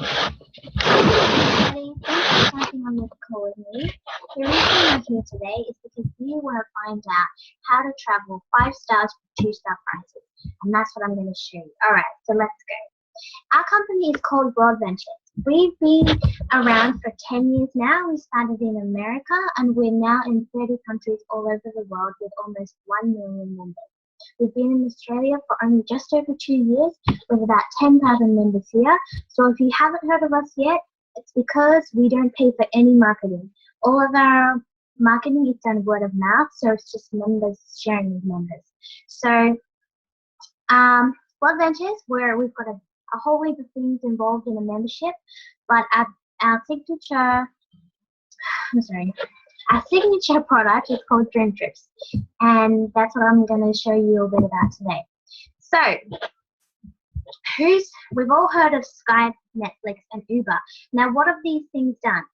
Everybody, thanks for jumping on this call with me. The reason I'm here today is because we want to find out how to travel 5 stars for 2-star prices. And that's what I'm going to show you. Alright, so let's go. Our company is called World Ventures. We've been around for 10 years now. We started in America and we're now in 30 countries all over the world with almost 1 million members. We've been in Australia for only just over 2 years with about 10,000 members here. So if you haven't heard of us yet, it's because we don't pay for any marketing. All of our marketing is done word of mouth, so it's just members sharing with members. So World Ventures, where we've got a whole heap of things involved in a membership, but our signature product is called Dream Trips, and that's what I'm going to show you a bit about today. So, we've all heard of Skype, Netflix, and Uber. Now, what have these things done?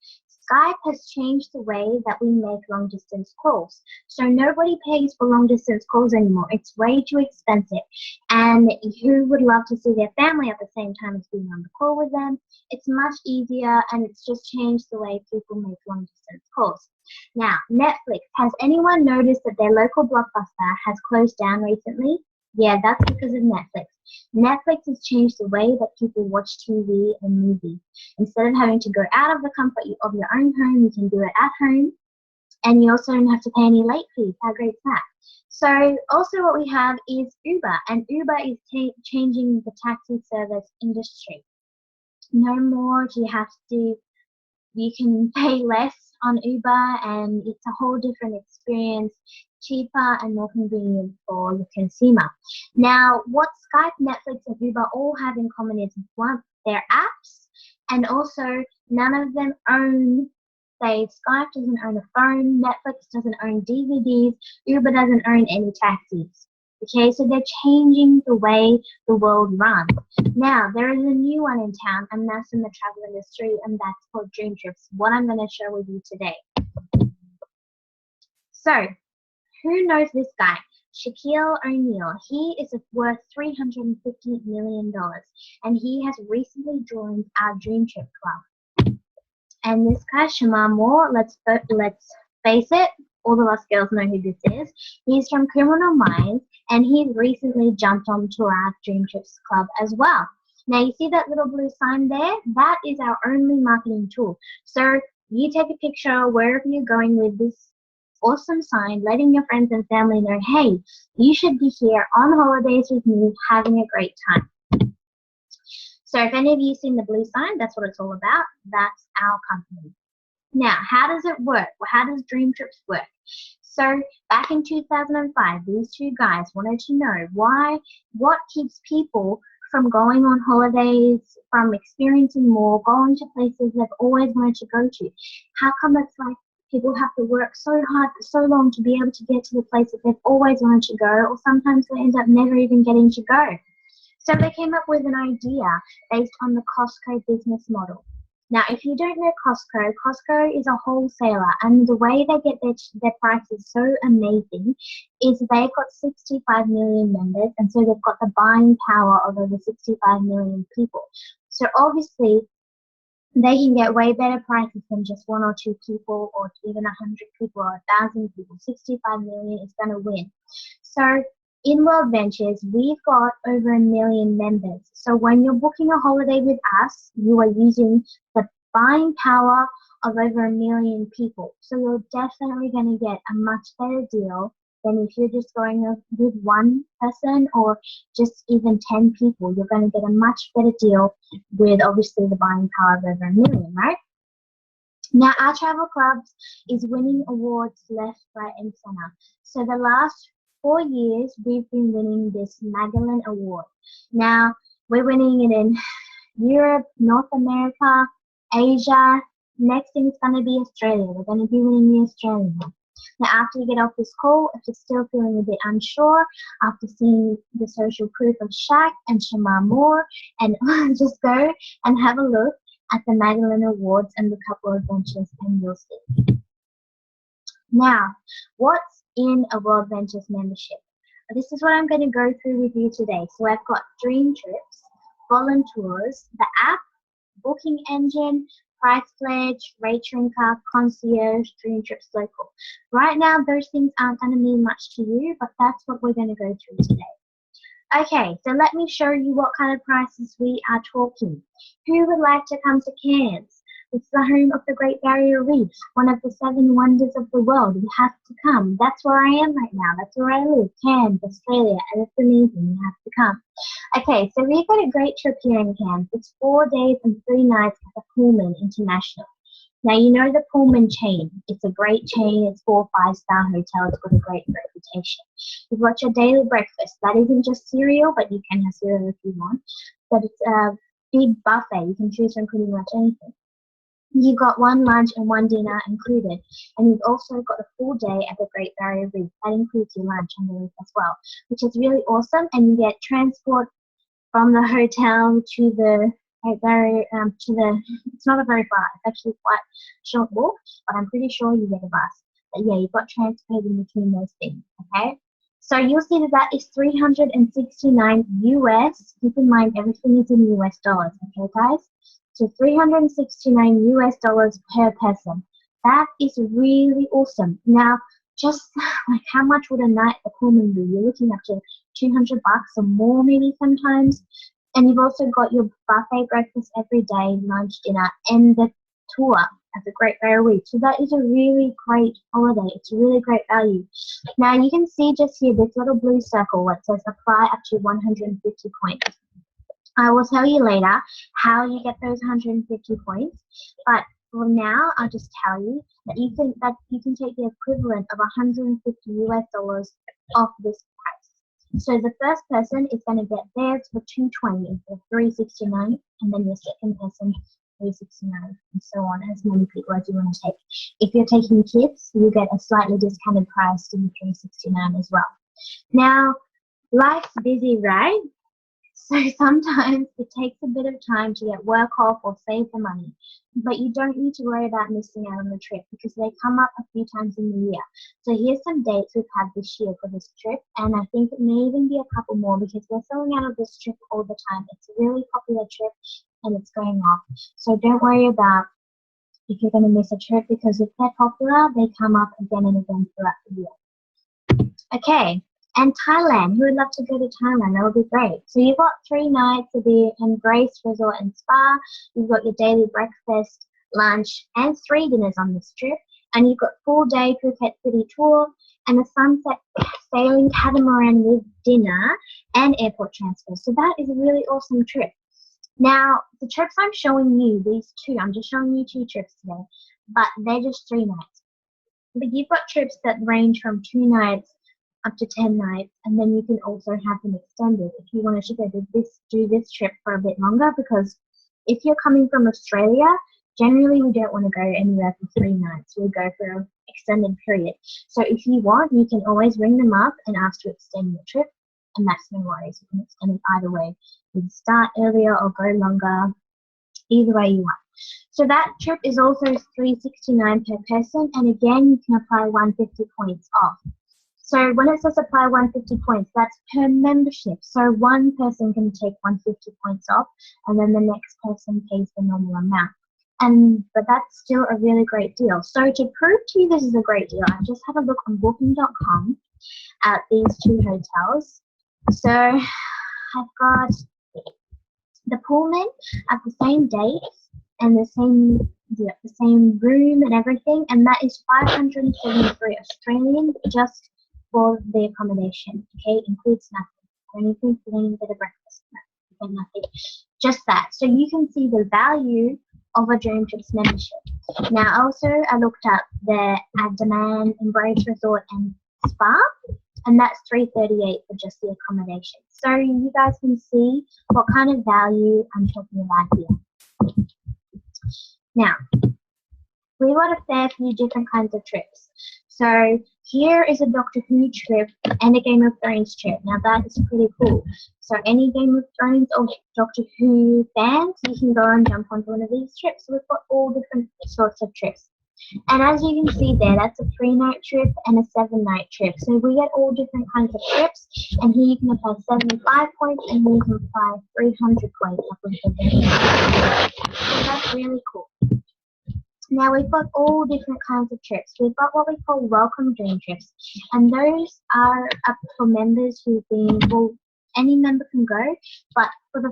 Skype has changed the way that we make long-distance calls. So nobody pays for long-distance calls anymore. It's way too expensive. And who would love to see their family at the same time as being on the call with them? It's much easier, and it's just changed the way people make long-distance calls. Now, Netflix. Has anyone noticed that their local Blockbuster has closed down recently? Yeah, that's because of Netflix. Netflix has changed the way that people watch TV and movies. Instead of having to go out of the comfort of your own home, you can do it at home, and you also don't have to pay any late fees. How great is that? So also what we have is Uber, and Uber is changing the taxi service industry. No more do you have to, you can pay less on Uber, and it's a whole different experience, cheaper and more convenient for the consumer. Now, what Skype, Netflix, and Uber all have in common is one, their apps, and also none of them own, say, Skype doesn't own a phone, Netflix doesn't own DVDs, Uber doesn't own any taxis. Okay, so they're changing the way the world runs. Now, there is a new one in town, and that's in the travel industry, and that's called Dream Trips, what I'm going to share with you today. So, who knows this guy? Shaquille O'Neal. He is worth $350 million, and he has recently joined our Dream Trip Club. And this guy, Shemar Moore, let's face it, all of us girls know who this is. He's from Criminal Minds, and he recently jumped onto our Dream Trips Club as well. Now, you see that little blue sign there? That is our only marketing tool. So you take a picture wherever you're going with this awesome sign, letting your friends and family know, hey, you should be here on holidays with me, having a great time. So if any of you seen the blue sign, that's what it's all about. That's our company. Now, how does it work? Well, how does Dream Trips work? So back in 2005, these two guys wanted to know what keeps people from going on holidays, from experiencing more, going to places they've always wanted to go to. How come it's like people have to work so hard for so long to be able to get to the places they've always wanted to go, or sometimes they end up never even getting to go? So they came up with an idea based on the Costco business model. Now, if you don't know Costco is a wholesaler, and the way they get their prices so amazing is they've got 65 million members, and so they've got the buying power of over 65 million people. So obviously, they can get way better prices than just 1 or 2 people, or even 100 people, or 1,000 people. 65 million is going to win. So in World Ventures, we've got over 1 million members. So when you're booking a holiday with us, you are using the buying power of over 1 million people. So you're definitely going to get a much better deal than if you're just going with one person or just even 10 people. You're going to get a much better deal with obviously the buying power of over 1 million, right? Now, our travel clubs is winning awards left, right, and center. So the last 4 years, we've been winning this Magellan Award. Now, we're winning it in Europe, North America, Asia. Next thing is going to be Australia. We're going to be winning the Australian one. Now, after you get off this call, if you're still feeling a bit unsure, after seeing the social proof of Shaq and Shemar Moore, and just go and have a look at the Magellan Awards and the couple of ventures, and you'll see. Now, what's in a World Ventures membership? This is what I'm going to go through with you today. So I've got Dream Trips, Voluntours, the app, booking engine, price pledge, rate shrinker, concierge, dream trips local. Right now, those things aren't going to mean much to you, but that's what we're going to go through today. Okay, so let me show you what kind of prices we are talking. Who would like to come to Cairns? It's the home of the Great Barrier Reef, one of the 7 wonders of the world. You have to come. That's where I am right now. That's where I live, Cairns, Australia, and it's amazing. You have to come. Okay, so we've got a great trip here in Cairns. It's 4 days and 3 nights at the Pullman International. Now, you know the Pullman chain. It's a great chain. It's 4 5-star hotel. It's got a great reputation. You've got your daily breakfast. That isn't just cereal, but you can have cereal if you want. But it's a big buffet. You can choose from pretty much anything. You've got 1 lunch and 1 dinner included. And you've also got a full day at the Great Barrier Reef. That includes your lunch on the reef as well, which is really awesome. And you get transport from the hotel to the Great Barrier, it's not a very far, it's actually quite a short walk, but I'm pretty sure you get a bus. But yeah, you've got transport in between those things, okay? So you'll see that is $369 US. Keep in mind everything is in US dollars, okay guys? So $369 US dollars per person. That is really awesome. Now, just like how much would a night at the Pullman be? You're looking up to $200 or more maybe sometimes. And you've also got your buffet breakfast every day, lunch, dinner, and the tour at the Great Barrier Reef. So that is a really great holiday. It's a really great value. Now you can see just here this little blue circle where it says apply up to 150 points. I will tell you later how you get those 150 points, but for now I'll just tell you that you can take the equivalent of 150 US dollars off this price. So the first person is going to get theirs for 220 instead of 369, and then your second person 369, and so on, as many people as you want to take. If you're taking kids, you get a slightly discounted price to the 369 as well. Now, life's busy, right? So sometimes it takes a bit of time to get work off or save the money, but you don't need to worry about missing out on the trip because they come up a few times in the year. So here's some dates we've had this year for this trip, and I think it may even be a couple more because we're selling out of this trip all the time. It's a really popular trip and it's going off. So don't worry about if you're going to miss a trip because if they're popular, they come up again and again throughout the year. Okay. And Thailand, who would love to go to Thailand? That would be great. So you've got 3 nights to be in Grace Resort and Spa. You've got your daily breakfast, lunch, and 3 dinners on this trip. And you've got full day Phuket City tour and a sunset sailing catamaran with dinner and airport transfer. So that is a really awesome trip. Now, the trips I'm showing you, these 2, I'm just showing you 2 trips today, but they're just 3 nights. But you've got trips that range from 2 nights up to 10 nights, and then you can also have them extended if you wanted to do this trip for a bit longer, because if you're coming from Australia, generally we don't want to go anywhere for 3 nights. We'll go for an extended period. So if you want, you can always ring them up and ask to extend your trip, and that's no worries. You can extend it either way. You can start earlier or go longer, either way you want. So that trip is also $369 per person, and again, you can apply 150 points off. So when it says apply 150 points, that's per membership. So one person can take 150 points off, and then the next person pays the normal amount. But that's still a really great deal. So to prove to you this is a great deal, I just had a look on booking.com at these 2 hotels. So I've got the Pullman at the same date and the same room and everything, and that is 573 Australian just for the accommodation. Okay, includes nothing. Anything for any bit of breakfast, no, nothing. Just that. So you can see the value of a Dream Trips membership. Now also I looked up the Andaman Embrace Resort and Spa, and that's $338 for just the accommodation. So you guys can see what kind of value I'm talking about here. Now, we got a fair few different kinds of trips. So here is a Doctor Who trip and a Game of Thrones trip. Now that is pretty cool. So any Game of Thrones or Doctor Who fans, you can go and jump onto one of these trips. So we've got all different sorts of trips. And as you can see there, that's a 3-night trip and a 7-night trip. So we get all different kinds of trips. And here you can apply 75 points and here you can apply 300 points. Now we've got all different kinds of trips. We've got what we call welcome dream trips, and those are up for members who've been, well, any member can go, but for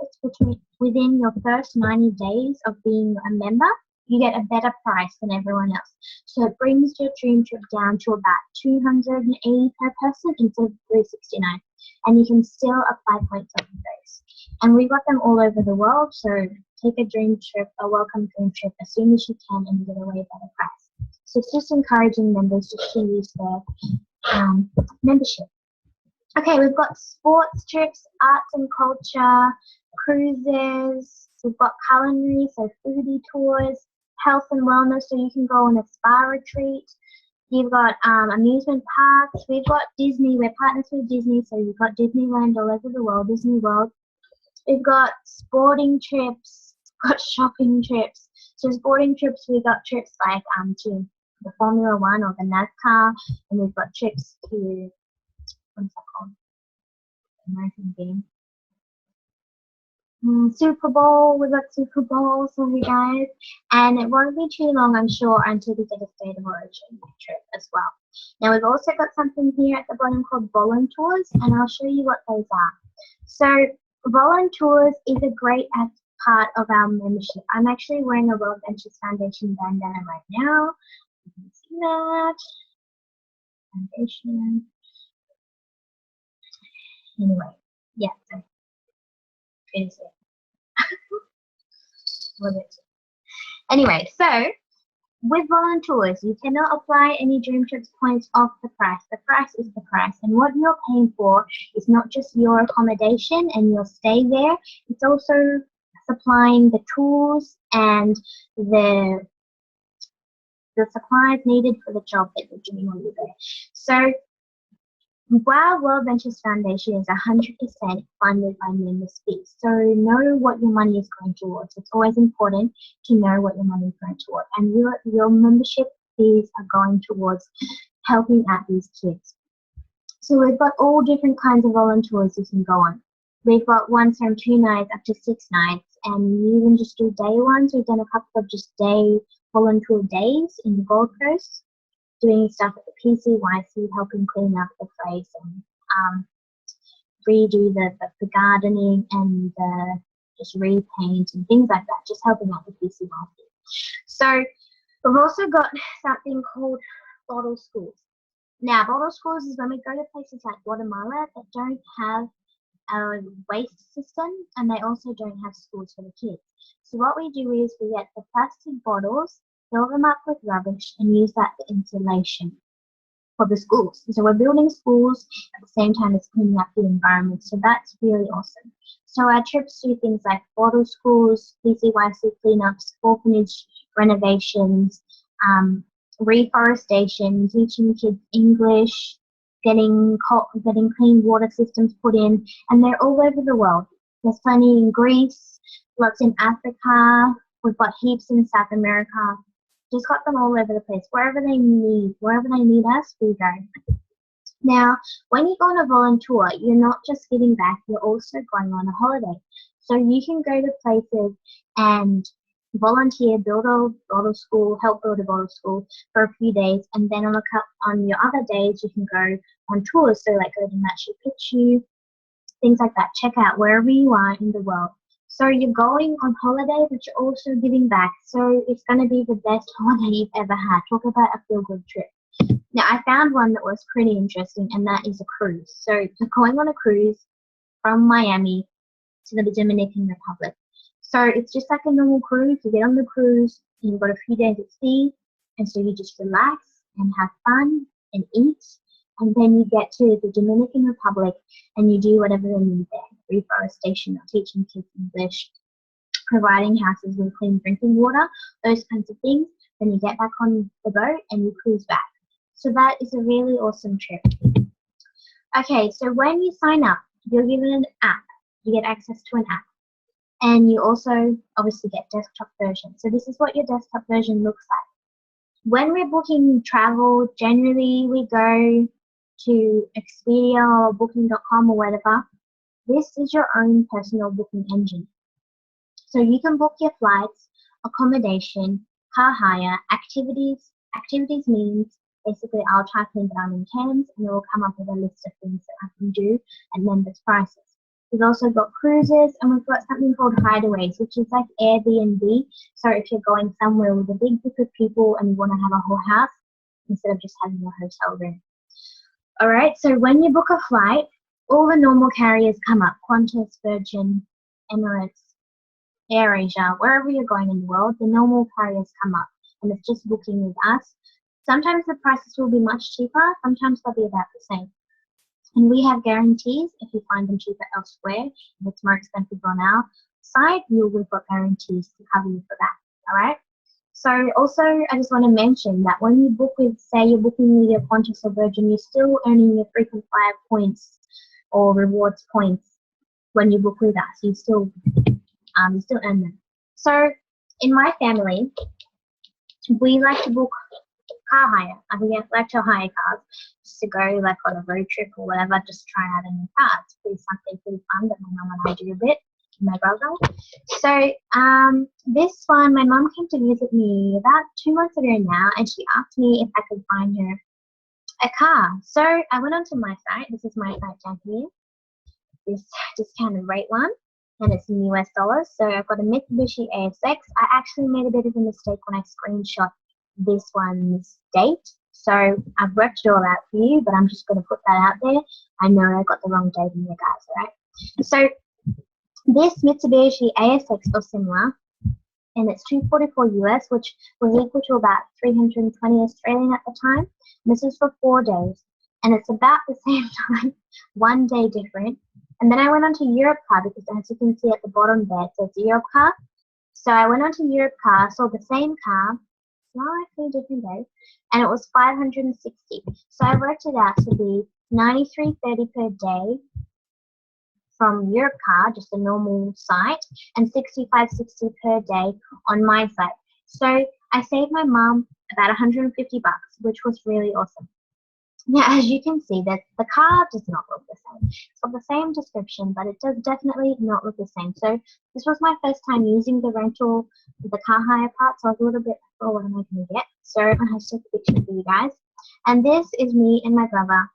it's within your first 90 days of being a member, you get a better price than everyone else. So it brings your dream trip down to about 280 per person instead of 369, and you can still apply points on those. And we've got them all over the world, so take a dream trip, a welcome dream trip as soon as you can and get a way better price. So it's just encouraging members just to use their membership. Okay, we've got sports trips, arts and culture, cruises, we've got culinary, so foodie tours, health and wellness, so you can go on a spa retreat. You've got amusement parks. We've got Disney. We're partners with Disney, so you've got Disneyland all over the world, Disney World. We've got sporting trips, got shopping trips. So sporting trips, we've got trips like to the Formula One or the NASCAR, and we've got trips to, what's that called? American game. Super Bowl, we've got Super Bowl for you guys, and it won't be too long, I'm sure, until we get a State of Origin trip as well. Now we've also got something here at the bottom called Voluntours, and I'll show you what those are. So Voluntours is a great part of our membership. I'm actually wearing a World Ventures Foundation bandana right now. You can see that. Foundation. Anyway, yeah, so it's it. Anyway, so with Voluntours, you cannot apply any Dream Trips points off the price. The price is the price, and what you're paying for is not just your accommodation and your stay there, it's also supplying the tools and the supplies needed for the job that you're doing while you're there. So while World Ventures Foundation is 100% funded by members' fees, so know what your money is going towards. It's always important to know what your money is going towards, and your membership fees are going towards helping out these kids. So we've got all different kinds of volunteers you can go on. We've got ones from 2 nights up to 6 nights, and you can just do day ones. We've done a couple of just day volunteer days in the Gold Coast, doing stuff at the PCYC, helping clean up the place and redo the gardening and just repaint and things like that, just helping out the PCYC. So we've also got something called bottle schools. Now, bottle schools is when we go to places like Guatemala that don't have a waste system, and they also don't have schools for the kids. So what we do is we get the plastic bottles, fill them up with rubbish, and use that for insulation for the schools. So we're building schools at the same time as cleaning up the environment. So that's really awesome. So our trips do things like bottle schools, PCYC cleanups, orphanage renovations, reforestation, teaching kids English, getting clean water systems put in, and they're all over the world. There's plenty in Greece, lots in Africa, we've got heaps in South America. Just got them all over the place. Wherever they need us, we go. Now, when you go on a volunteer, you're not just giving back, you're also going on a holiday. So you can go to places and volunteer, build a bottle school, help build a bottle school for a few days, and then on your other days you can go on tours. So like go to Machu Picchu, things like that. Check out wherever you are in the world. So you're going on holiday, but you're also giving back. So it's going to be the best holiday you've ever had. Talk about a feel-good trip. Now, I found one that was pretty interesting, and that is a cruise. So you're going on a cruise from Miami to the Dominican Republic. So it's just like a normal cruise. You get on the cruise, and you've got a few days at sea, and so you just relax and have fun and eat. And then you get to the Dominican Republic and you do whatever they need there. Reforestation, or teaching kids English, providing houses with clean drinking water, those kinds of things. Then you get back on the boat and you cruise back. So that is a really awesome trip. Okay, so when you sign up, you're given an app. You get access to an app. And you also obviously get desktop version. So this is what your desktop version looks like. When we're booking travel, generally we go to Expedia or Booking.com or whatever. This is your own personal booking engine. So you can book your flights, accommodation, car hire, activities. Activities means basically I'll type in that I'm in Cairns and it will come up with a list of things that I can do and then there's prices. We've also got cruises and we've got something called hideaways, which is like Airbnb. So if you're going somewhere with a big group of people and you want to have a whole house instead of just having a hotel room. All right, so when you book a flight, all the normal carriers come up, Qantas, Virgin, Emirates, AirAsia, wherever you're going in the world, the normal carriers come up and it's just booking with us. Sometimes the prices will be much cheaper, sometimes they'll be about the same. And we have guarantees if you find them cheaper elsewhere. If it's more expensive on our side, we've got guarantees to cover you for that. All right. So also, I just want to mention that when you book with, say, you're booking with your Qantas or Virgin, you're still earning your frequent flyer points or rewards points when you book with us. You still earn them. So in my family, we like to book car hire. We like to hire cars just to go like on a road trip or whatever, just try out a new car. It's something pretty fun that my mum and I do a bit, and my brother. So this one, my mum came to visit me about 2 months ago now, and she asked me if I could find her a car. So I went onto my site. This is my site down here. This discounted rate one, and it's in US dollars. So I've got a Mitsubishi ASX. I actually made a bit of a mistake when I screenshot this one's date. So I've worked it all out for you, but I'm just going to put that out there. I know I got the wrong date in there, guys, all right? So this Mitsubishi ASX or similar, and it's 244 US, which was equal to about 320 Australian at the time. This is for 4 days, and it's about the same time, 1 day different. And then I went on to Europcar because, as you can see at the bottom there, it says Europcar. So I went on to Europcar, saw the same car, slightly different day, and it was 560. So I worked it out to be 93.30 per day from Europcar, just a normal site, and 65.60 per day on my site. So I saved my mum about 150 bucks, which was really awesome. Now, as you can see, that the car does not look the same. It's got the same description, but it does definitely not look the same. So this was my first time using the rental, the car hire part, so I was a little bit, oh, what am I going to get? So I have to take a picture for you guys. And this is me and my brother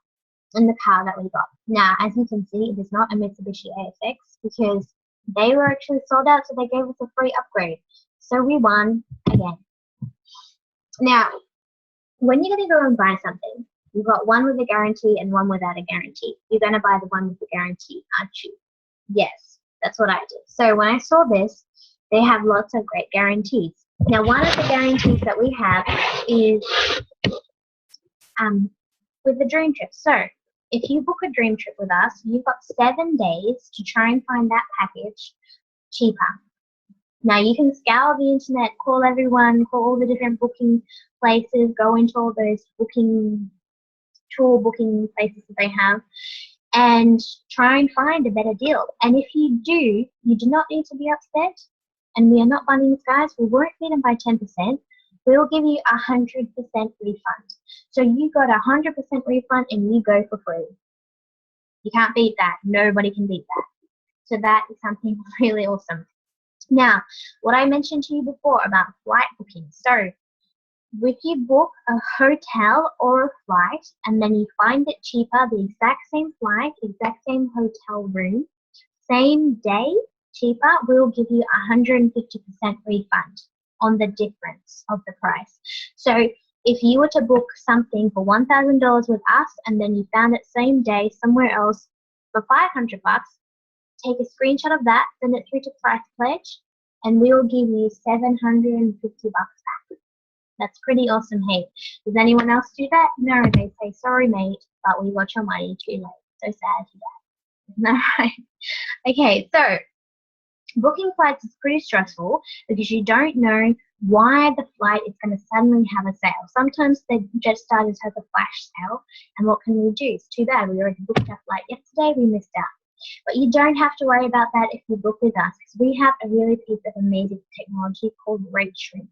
in the car that we got. Now, as you can see, it is not a Mitsubishi ASX because they were actually sold out, so they gave us a free upgrade. So we won again. Now, when you're going to go and buy something, you've got one with a guarantee and one without a guarantee. You're going to buy the one with the guarantee, aren't you? Yes, that's what I did. So when I saw this, they have lots of great guarantees. Now, one of the guarantees that we have is with the dream trip. So if you book a dream trip with us, you've got 7 days to try and find that package cheaper. Now, you can scour the internet, call everyone, call all the different booking places, go into all those tour booking places that they have, and try and find a better deal. And if you do, you do not need to be upset. And we are not Bunnings, guys. We won't beat them by 10%. We will give you 100% refund. So you got 100% refund and you go for free. You can't beat that. Nobody can beat that. So that is something really awesome. Now, what I mentioned to you before about flight booking. So if you book a hotel or a flight and then you find it cheaper, the exact same flight, exact same hotel room, same day, cheaper, we'll give you 150% refund on the difference of the price. So if you were to book something for $1,000 with us and then you found it same day somewhere else for 500 bucks, take a screenshot of that, send it through to Price Pledge, and we'll give you 750 bucks back. That's pretty awesome, hey. Does anyone else do that? No, they say, sorry, mate, but we got your money too late. So sad for that. Isn't that right? Okay, so booking flights is pretty stressful because you don't know why the flight is going to suddenly have a sale. Sometimes the jet starters have a flash sale, and what can we do? It's too bad. We already booked our flight yesterday, we missed out. But you don't have to worry about that if you book with us because we have a really piece of amazing technology called Rate Shrinker.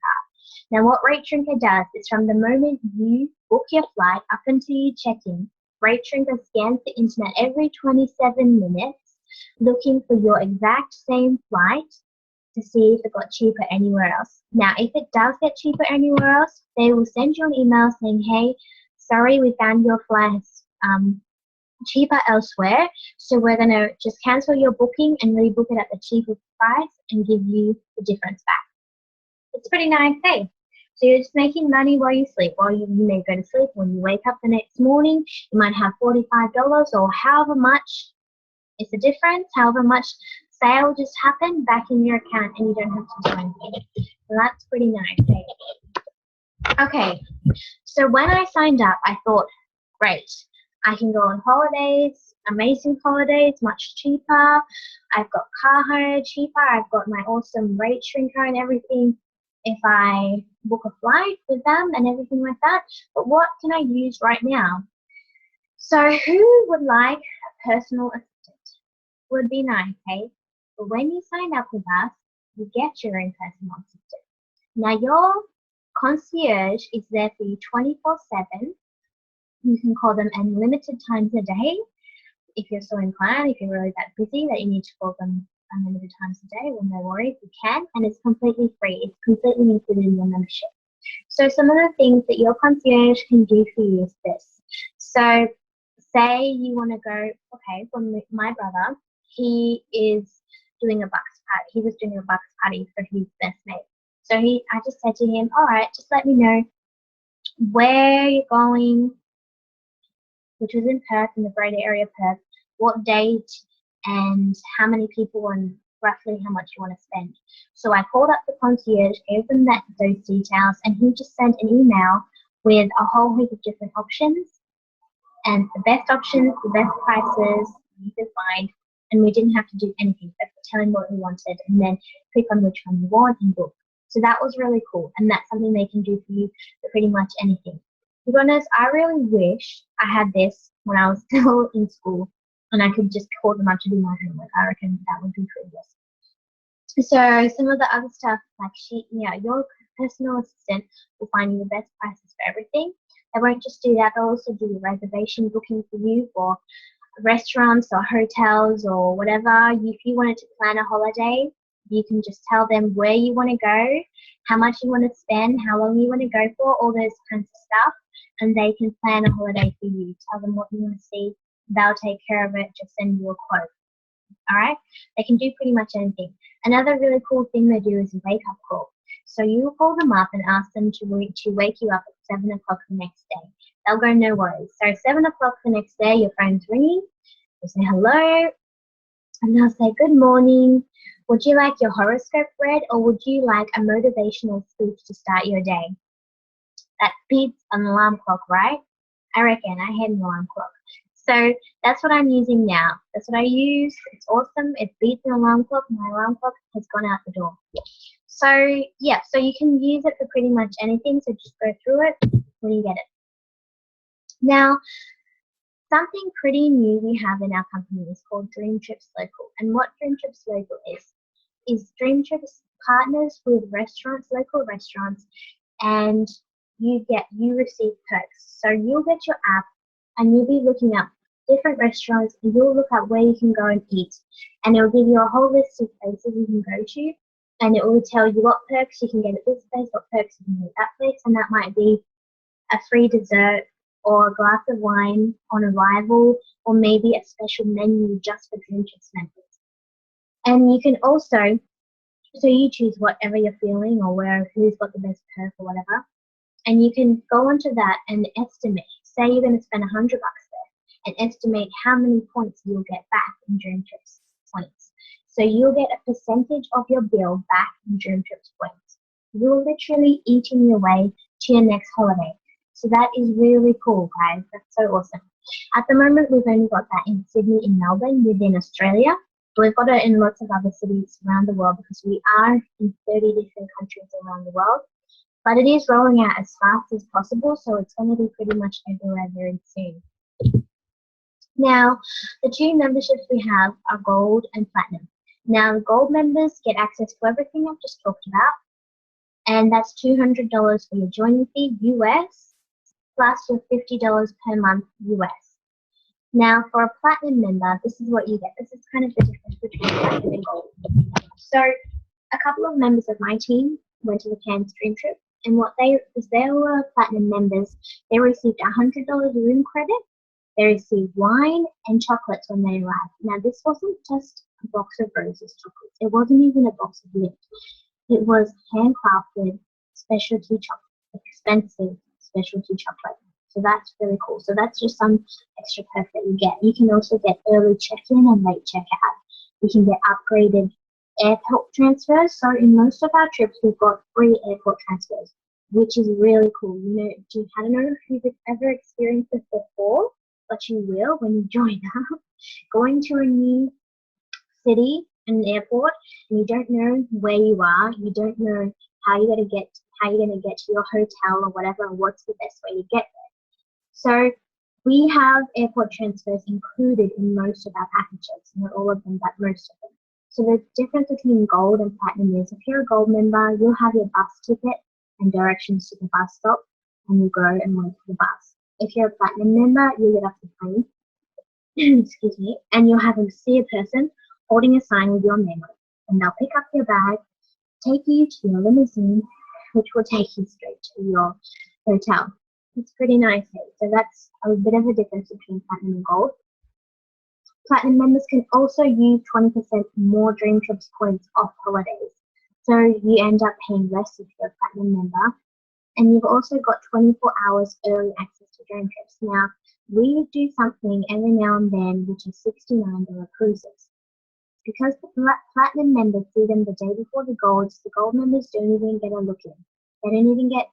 Now, what Rate Shrinker does is from the moment you book your flight up until you check in, Rate Shrinker scans the internet every 27 minutes looking for your exact same flight to see if it got cheaper anywhere else. Now, if it does get cheaper anywhere else, they will send you an email saying, hey, sorry, we found your flights cheaper elsewhere, so we're going to just cancel your booking and rebook it at the cheaper price and give you the difference back. It's pretty nice, hey? So you're just making money while you sleep. While you may go to sleep, when you wake up the next morning, you might have $45 or however much is the difference, however much sale just happened back in your account, and you don't have to do anything. So that's pretty nice, hey? Okay, so when I signed up, I thought, great, I can go on holidays, amazing holidays, much cheaper. I've got car hire cheaper. I've got my awesome rate shrinker and everything if I book a flight with them and everything like that. But what can I use right now? So who would like a personal assistant? Would be nice, hey? But when you sign up with us, you get your own personal assistant. Now your concierge is there for you 24/7. You can call them unlimited times a day if you're so inclined, if you're really that busy that you need to call them unlimited times a day. Well, no worries, you can, and it's completely free. It's completely included in your membership. So some of the things that your concierge can do for you is this. So say you want to go, okay, for my brother, he is doing a bucks party. He was doing a bucks party for his best mate. So I just said to him, all right, just let me know where you're going, which was in Perth, in the greater area of Perth, what date and how many people and roughly how much you want to spend. So I called up the concierge, gave them those details, and he just sent an email with a whole heap of different options and the best options, the best prices you could find, and we didn't have to do anything but tell him what we wanted and then click on which one you want and book. So that was really cool, and that's something they can do for you for pretty much anything. To be honest, I really wish I had this when I was still in school and I could just call them up to do my homework. I reckon that would be pretty awesome. So some of the other stuff, like your personal assistant will find you the best prices for everything. They won't just do that, they'll also do reservation booking for you for restaurants or hotels or whatever. If you wanted to plan a holiday, you can just tell them where you want to go, how much you want to spend, how long you want to go for, all those kinds of stuff, and they can plan a holiday for you. Tell them what you want to see. They'll take care of it, just send you a quote. All right? They can do pretty much anything. Another really cool thing they do is a wake-up call. So you call them up and ask them to wake you up at 7 o'clock the next day. They'll go, no worries. So 7 o'clock the next day, your phone's ringing. You say hello, and they'll say, good morning. Would you like your horoscope read, or would you like a motivational speech to start your day? That beats an alarm clock, right? I reckon. I hate an alarm clock. So that's what I'm using now. That's what I use. It's awesome. It beats an alarm clock. My alarm clock has gone out the door. So yeah, so you can use it for pretty much anything. So just go through it when you get it. Now, something pretty new we have in our company is called Dream Trips Local. And what Dream Trips Local is Dream Trips partners with restaurants, local restaurants, and you receive perks. So you'll get your app and you'll be looking up different restaurants and you'll look up where you can go and eat. And it'll give you a whole list of places you can go to, and it will tell you what perks you can get at this place, what perks you can get at that place, and that might be a free dessert or a glass of wine on arrival, or maybe a special menu just for Dream Trips members. And you can also, so you choose whatever you're feeling or who's got the best perk or whatever, and you can go onto that and estimate. Say you're going to spend $100 there, and estimate how many points you'll get back in Dream Trips points. So you'll get a percentage of your bill back in Dream Trips points. You're literally eating your way to your next holiday. So that is really cool, guys. That's so awesome. At the moment, we've only got that in Sydney and Melbourne within Australia. We've got it in lots of other cities around the world because we are in 30 different countries around the world. But it is rolling out as fast as possible, so it's going to be pretty much everywhere very soon. Now, the two memberships we have are Gold and Platinum. Now, the Gold members get access to everything I've just talked about, and that's $200 for your joining fee, US, plus your $50 per month, US. Now, for a Platinum member, this is what you get. This is kind of the difference between Platinum and Gold. So, A couple of members of my team went to the Cairns Dream Trip, and because they were platinum members, they received $100 room credit. They received wine and chocolates when they arrived. Now, this wasn't just a box of roses chocolates. It wasn't even a box of Lindt. It was handcrafted specialty chocolate, expensive specialty chocolate. So that's really cool. So that's just some extra perk that you get. You can also get early check-in and late check-out. You can get upgraded airport transfers. So in most of our trips, we've got free airport transfers, which is really cool. I don't know if you've ever experienced this before, but you will when you join up. Going to a new city, an airport, and you don't know where you are, you don't know how you're gonna get to your hotel or whatever, or what's the best way to get there. So we have airport transfers included in most of our packages, not all of them, but most of them. So the difference between gold and platinum is if you're a gold member, you'll have your bus ticket and directions to the bus stop, and you go and wait for the bus. If you're a platinum member, you get off the plane, excuse me, and you'll see a person holding a sign with your name on it, and they'll pick up your bag, take you to your limousine, which will take you straight to your hotel. It's pretty nice. So that's a bit of a difference between platinum and gold. Platinum members can also use 20% more Dream Trips points off holidays. So you end up paying less if you're a platinum member. And you've also got 24 hours early access to Dream Trips. Now, we do something every now and then, which is $69 cruises. Because the platinum members see them the day before the gold members don't even get a look in. They don't even get,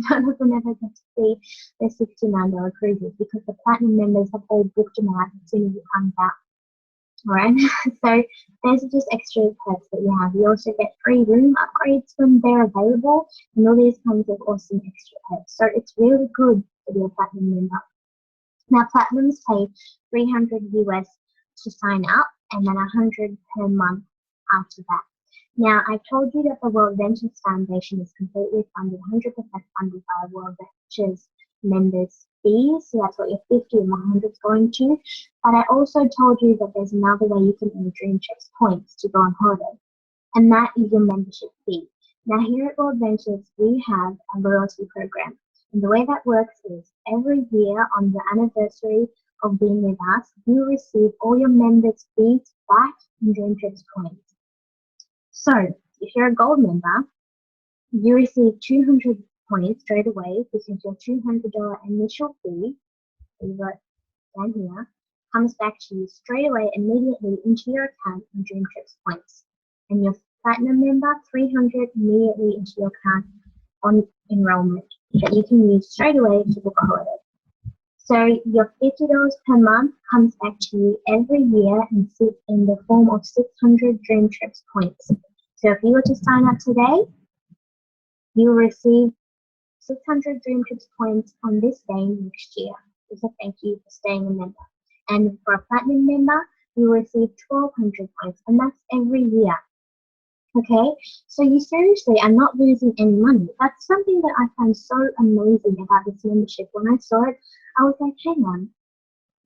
none of them ever get to see their $69 cruises because the platinum members have all booked them out as soon as it comes out. Alright, so there's just extra perks that you have. You also get free room upgrades when they're available, and all these kinds of awesome extra perks. So it's really good to be a platinum member. Now, platinums pay $300 US to sign up, and then $100 per month after that. Now, I told you that the World Ventures Foundation is completely funded, 100% funded by World Ventures members' fees, so that's what your 50 and 100 is going to. But I also told you that there's another way you can earn Dream Trips points to go on holiday, and that is your membership fee. Now, here at World Ventures, we have a loyalty program, and the way that works is every year on the anniversary of being with us, you receive all your members' fees back in Dream Trips points. So, if you're a gold member, you receive 200 points straight away because your $200 initial fee, you got down here, comes back to you straight away immediately into your account in Dream Trips points. And your platinum member, 300 immediately into your account on enrollment that you can use straight away to book a holiday. So your $50 per month comes back to you every year and sits in the form of 600 Dream Trips points. So if you were to sign up today, you'll receive 600 Dream Trips points on this day next year. As a thank you for staying a member. And for a platinum member, you receive 1,200 points, and that's every year. Okay, so you seriously are not losing any money. That's something that I find so amazing about this membership. When I saw it, I was like, hang on,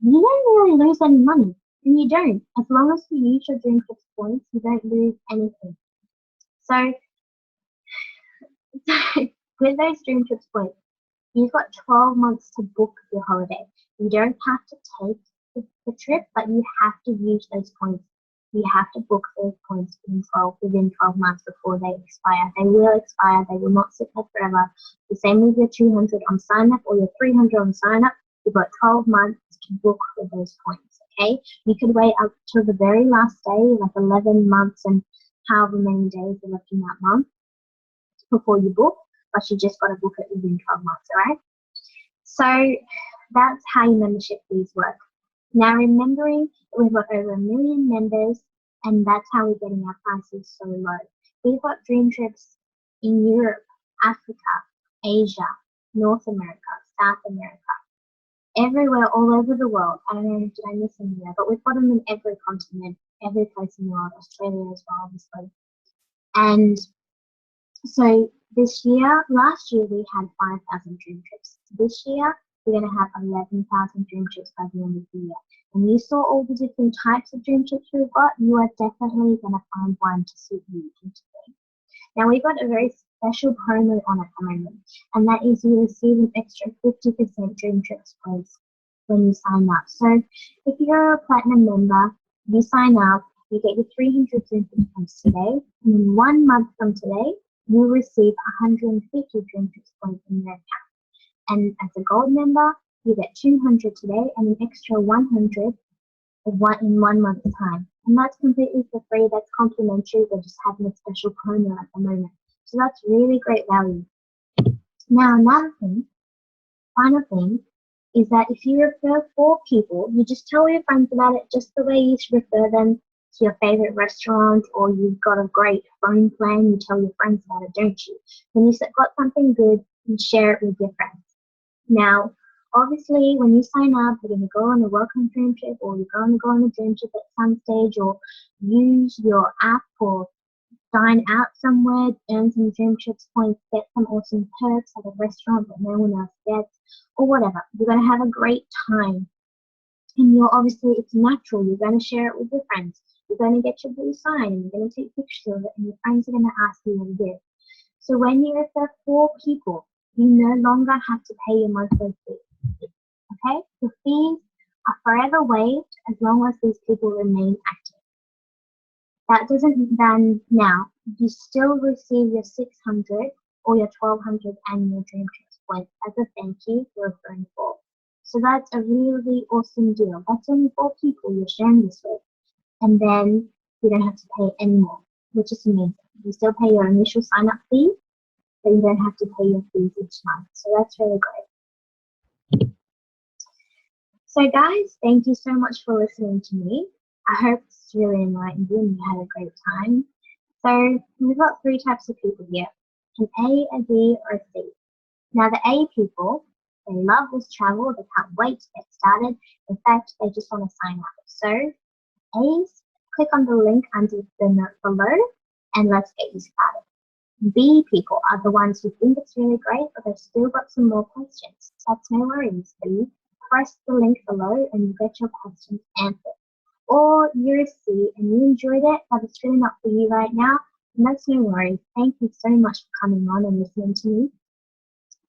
you don't really lose any money. And you don't. As long as you use your Dream Trips points, you don't lose anything. So with those Dream Trips points, you've got 12 months to book your holiday. You don't have to take the trip, but you have to use those points. You have to book those points within 12 months before they expire. They will expire. They will not sit there forever. The same with your 200 on sign up or your 300 on sign up. You've got 12 months to book with those points. Okay, you could wait up till the very last day, like 11 months and however many days are left in that month before you book, but you just got to book it within 12 months. All right. So that's how your membership fees work. Now, remembering that we've got over 1 million members, and that's how we're getting our prices so low. We've got Dream Trips in Europe, Africa, Asia, North America, South America, everywhere, all over the world. I don't know, did I miss anywhere? But we've got them in every continent, every place in the world, Australia as well, obviously. And so last year we had 5,000 Dream Trips. This year you're going to have 11,000 dream chips by the end of the year. And you saw all the different types of dream chips we've got, you are definitely going to find one to suit you today. Now we've got a very special promo on at the moment, and that is you receive an extra 50% dream chips points when you sign up. So if you're a platinum member, you sign up, you get your 300 dream chips points today, and in 1 month from today, you'll receive 150 dream chips points in your account. And as a gold member, you get 200 today and an extra 100 in 1 month's time. And that's completely for free. That's complimentary. We're just having a special promo at the moment. So that's really great value. Now another thing, final thing, is that if you refer 4 people, you just tell your friends about it just the way you should refer them to your favorite restaurant, or you've got a great phone plan, you tell your friends about it, don't you? When you've got something good, you share it with your friends. Now, obviously, when you sign up, you're going to go on a welcome dream trip, or you're going to go on a dream trip at some stage, or use your app, or dine out somewhere, earn some dream chips points, get some awesome perks at a restaurant that no one else gets, or whatever. You're going to have a great time. And it's natural. You're going to share it with your friends. You're going to get your blue sign, and you're going to take pictures of it, and your friends are going to ask you what it is. So when you refer 4 people, you no longer have to pay your monthly fee. Okay? The fees are forever waived as long as these people remain active. That doesn't then now, you still receive your 600 or your 1200 annual dream chips points as a thank you for referring 4. So that's a really awesome deal. That's only 4 people you're sharing this with. And then you don't have to pay any more, which is amazing. You still pay your initial sign-up fee, but you don't have to pay your fees each month. So that's really great. So guys, thank you so much for listening to me. I hope this really enlightened you and you had a great time. So we've got 3 types of people here, an A, a B, or a C. Now the A people, they love this travel, they can't wait to get started. In fact, they just want to sign up. So A's, click on the link under the note below and let's get you started. B people are the ones who think it's really great, but they've still got some more questions. That's no worries. So press the link below and you get your questions answered. Or you're a C and you enjoyed it, but it's really not for you right now, and that's no worries. Thank you so much for coming on and listening to me.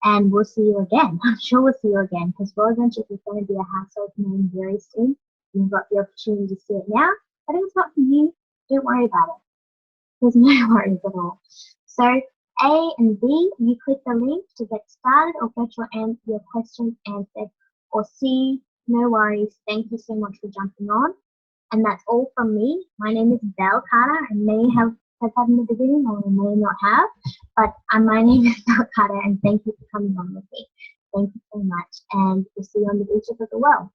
And we'll see you again. I'm sure we'll see you again, because World Adventures is going to be a household name very soon. You've got the opportunity to see it now, but if it's not for you, don't worry about it. There's no worries at all. So A and B, you click the link to get started or get your questions answered. Or C, no worries. Thank you so much for jumping on. And that's all from me. My name is Belle Carter. I may have said that in the beginning, or I may not have, but my name is Belle Carter, and thank you for coming on with me. Thank you so much, and we'll see you on the beaches of the world.